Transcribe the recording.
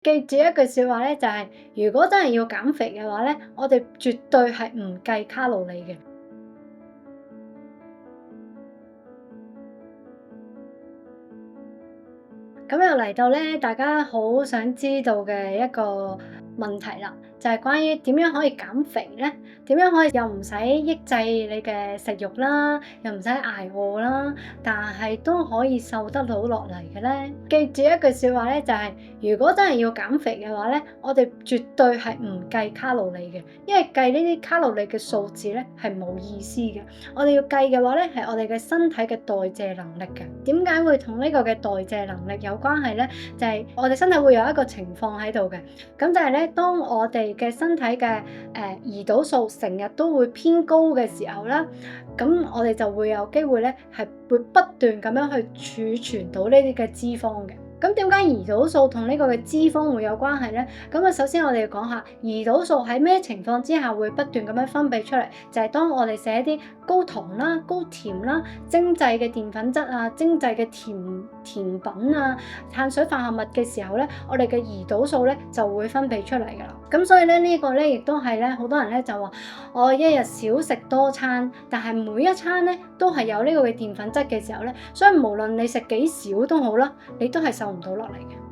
記住一句説話咧，就係如果真係要減肥嘅話咧，我哋絕對係唔計卡路里嘅。咁又嚟到咧，大家好想知道嘅一個問題啦，就係關於點樣可以減肥咧？點樣可以又唔使抑制你嘅食慾啦，又唔使捱餓啦，但係都可以瘦得到落嚟嘅咧？記住一句説話咧，就係如果真係要減肥嘅話咧，我哋絕對係唔計卡路里嘅，因為計呢啲卡路里嘅數字咧係冇意思嘅。我哋要計嘅話咧，係我哋嘅身體嘅代謝能力嘅。點解會同呢個嘅代謝能力有關係咧？就係我哋身體會有一個情況喺度嘅，咁就係咧，當我哋嘅身體嘅胰島素成日都會偏高嘅時候啦，咁我哋就會有機會咧係會不斷咁樣去儲存到呢啲嘅脂肪嘅。咁點解胰島素同呢個嘅脂肪會有關係咧？咁啊，首先我哋要講下胰島素喺咩情況之下會不斷咁樣分泌出嚟，就係當我哋食一啲高糖啦、高甜啦、精製嘅澱粉質啊、精製嘅甜品啊、碳水化合物嘅時候咧，我哋嘅胰島素咧就會分泌出嚟㗎啦。咁所以咧呢個咧亦都係咧好多人咧就話我一日少食多餐，但係每一餐咧都係有呢個嘅澱粉質嘅時候咧，所以無論你食幾少都好啦，你都係瘦唔到落嚟嘅。